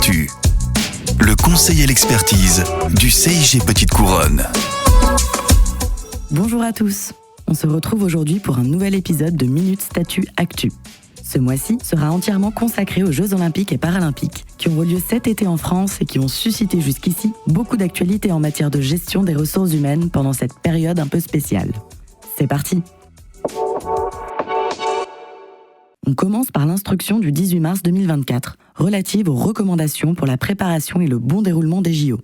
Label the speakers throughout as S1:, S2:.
S1: Statut, le conseil et l'expertise du CIG Petite Couronne.
S2: Bonjour à tous, on se retrouve aujourd'hui pour un nouvel épisode de Minute Statut Actu. Ce mois-ci sera entièrement consacré aux Jeux Olympiques et Paralympiques, qui ont eu lieu cet été en France et qui ont suscité jusqu'ici beaucoup d'actualités en matière de gestion des ressources humaines pendant cette période un peu spéciale. C'est parti! On commence par l'instruction du 18 mars 2024, relative aux recommandations pour la préparation et le bon déroulement des JO.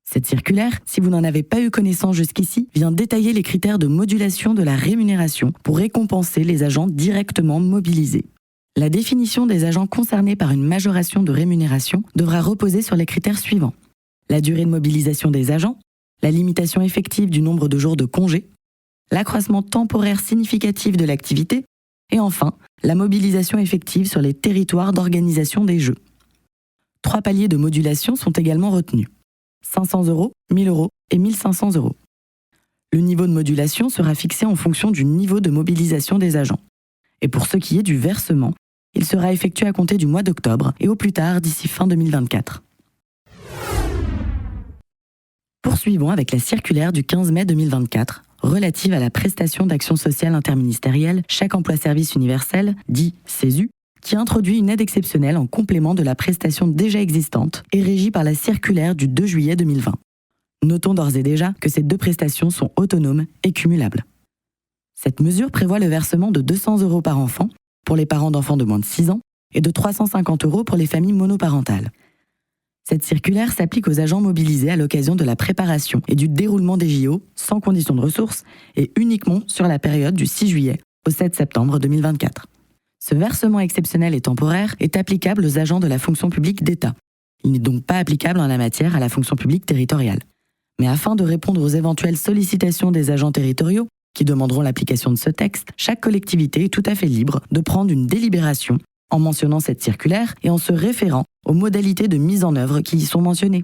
S2: Cette circulaire, si vous n'en avez pas eu connaissance jusqu'ici, vient détailler les critères de modulation de la rémunération pour récompenser les agents directement mobilisés. La définition des agents concernés par une majoration de rémunération devra reposer sur les critères suivants. La durée de mobilisation des agents, la limitation effective du nombre de jours de congé, l'accroissement temporaire significatif de l'activité, et enfin, la mobilisation effective sur les territoires d'organisation des Jeux. 3 paliers de modulation sont également retenus. 500 €, 1000 € et 1500 €. Le niveau de modulation sera fixé en fonction du niveau de mobilisation des agents. Et pour ce qui est du versement, il sera effectué à compter du mois d'octobre et au plus tard d'ici fin 2024. Poursuivons avec la circulaire du 15 mai 2024, relative à la prestation d'action sociale interministérielle Chèque emploi service universel, dit CESU, qui introduit une aide exceptionnelle en complément de la prestation déjà existante et régie par la circulaire du 2 juillet 2020. Notons d'ores et déjà que ces 2 prestations sont autonomes et cumulables. Cette mesure prévoit le versement de 200 € par enfant pour les parents d'enfants de moins de 6 ans et de 350 € pour les familles monoparentales. Cette circulaire s'applique aux agents mobilisés à l'occasion de la préparation et du déroulement des JO sans condition de ressources et uniquement sur la période du 6 juillet au 7 septembre 2024. Ce versement exceptionnel et temporaire est applicable aux agents de la fonction publique d'État. Il n'est donc pas applicable en la matière à la fonction publique territoriale. Mais afin de répondre aux éventuelles sollicitations des agents territoriaux qui demanderont l'application de ce texte, chaque collectivité est tout à fait libre de prendre une délibération en mentionnant cette circulaire et en se référant aux modalités de mise en œuvre qui y sont mentionnées.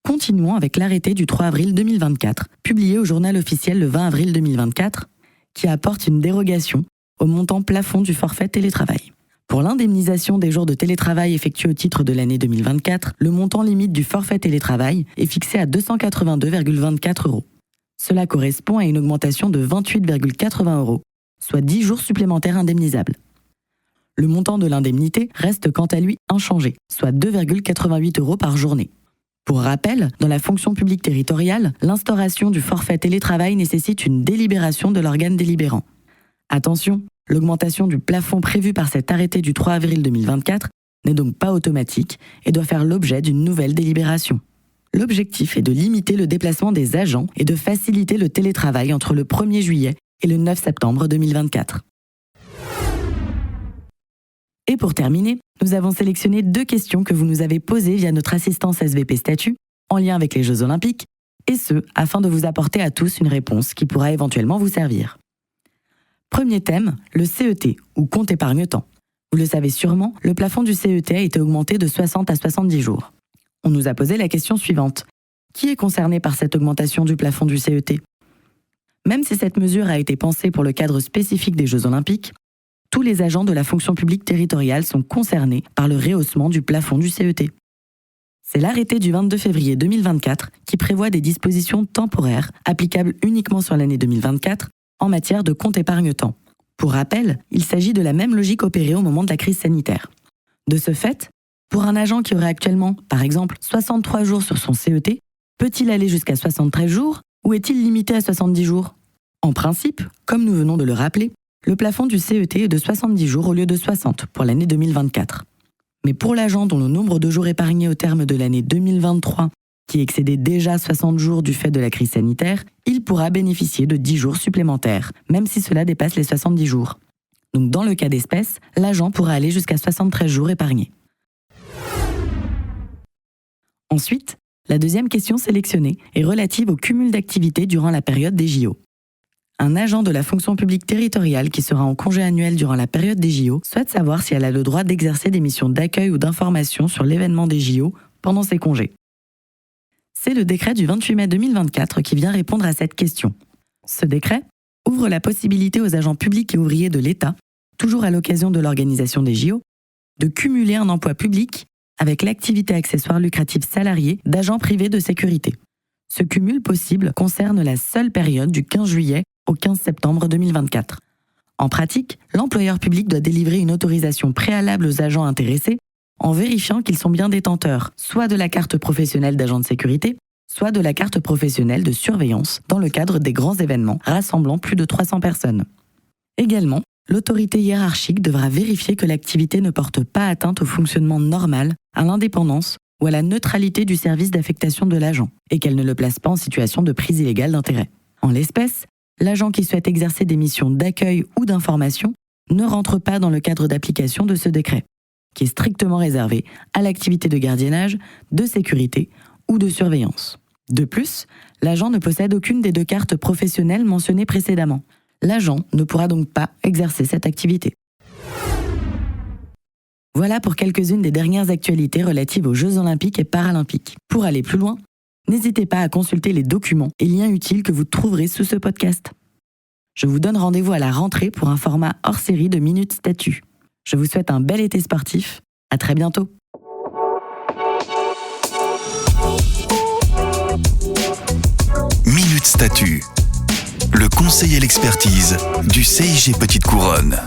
S2: Continuons avec l'arrêté du 3 avril 2024, publié au journal officiel le 20 avril 2024, qui apporte une dérogation au montant plafond du forfait télétravail. Pour l'indemnisation des jours de télétravail effectués au titre de l'année 2024, le montant limite du forfait télétravail est fixé à 282,24 €. Cela correspond à une augmentation de 28,80 €, soit 10 jours supplémentaires indemnisables. Le montant de l'indemnité reste quant à lui inchangé, soit 2,88 € par journée. Pour rappel, dans la fonction publique territoriale, l'instauration du forfait télétravail nécessite une délibération de l'organe délibérant. Attention, l'augmentation du plafond prévue par cet arrêté du 3 avril 2024 n'est donc pas automatique et doit faire l'objet d'une nouvelle délibération. L'objectif est de limiter le déplacement des agents et de faciliter le télétravail entre le 1er juillet et le 9 septembre 2024. Et pour terminer, nous avons sélectionné 2 questions que vous nous avez posées via notre assistance SVP Statut, en lien avec les Jeux Olympiques, et ce, afin de vous apporter à tous une réponse qui pourra éventuellement vous servir. Premier thème, le CET, ou compte épargne-temps. Vous le savez sûrement, le plafond du CET a été augmenté de 60 à 70 jours. On nous a posé la question suivante. Qui est concerné par cette augmentation du plafond du CET ? Même si cette mesure a été pensée pour le cadre spécifique des Jeux Olympiques, tous les agents de la fonction publique territoriale sont concernés par le rehaussement du plafond du CET. C'est l'arrêté du 22 février 2024 qui prévoit des dispositions temporaires applicables uniquement sur l'année 2024 en matière de compte épargne-temps. Pour rappel, il s'agit de la même logique opérée au moment de la crise sanitaire. De ce fait, pour un agent qui aurait actuellement, par exemple, 63 jours sur son CET, peut-il aller jusqu'à 73 jours ou est-il limité à 70 jours ? En principe, comme nous venons de le rappeler, le plafond du CET est de 70 jours au lieu de 60 pour l'année 2024. Mais pour l'agent dont le nombre de jours épargnés au terme de l'année 2023, qui excédait déjà 60 jours du fait de la crise sanitaire, il pourra bénéficier de 10 jours supplémentaires, même si cela dépasse les 70 jours. Donc dans le cas d'espèce, l'agent pourra aller jusqu'à 73 jours épargnés. Ensuite, la deuxième question sélectionnée est relative au cumul d'activités durant la période des JO. Un agent de la fonction publique territoriale qui sera en congé annuel durant la période des JO souhaite savoir si elle a le droit d'exercer des missions d'accueil ou d'information sur l'événement des JO pendant ses congés. C'est le décret du 28 mai 2024 qui vient répondre à cette question. Ce décret ouvre la possibilité aux agents publics et ouvriers de l'État, toujours à l'occasion de l'organisation des JO, de cumuler un emploi public avec l'activité accessoire lucrative salariée d'agents privés de sécurité. Ce cumul possible concerne la seule période du 15 juillet au 15 septembre 2024. En pratique, l'employeur public doit délivrer une autorisation préalable aux agents intéressés en vérifiant qu'ils sont bien détenteurs, soit de la carte professionnelle d'agent de sécurité, soit de la carte professionnelle de surveillance dans le cadre des grands événements rassemblant plus de 300 personnes. Également, l'autorité hiérarchique devra vérifier que l'activité ne porte pas atteinte au fonctionnement normal, à l'indépendance ou à la neutralité du service d'affectation de l'agent, et qu'elle ne le place pas en situation de prise illégale d'intérêt. En l'espèce, l'agent qui souhaite exercer des missions d'accueil ou d'information ne rentre pas dans le cadre d'application de ce décret, qui est strictement réservé à l'activité de gardiennage, de sécurité ou de surveillance. De plus, l'agent ne possède aucune des 2 cartes professionnelles mentionnées précédemment. L'agent ne pourra donc pas exercer cette activité. Voilà pour quelques-unes des dernières actualités relatives aux Jeux Olympiques et Paralympiques. Pour aller plus loin, n'hésitez pas à consulter les documents et liens utiles que vous trouverez sous ce podcast. Je vous donne rendez-vous à la rentrée pour un format hors série de Minutes Statut. Je vous souhaite un bel été sportif. À très bientôt.
S1: Minutes Statut, le conseil et l'expertise du CIG Petite Couronne.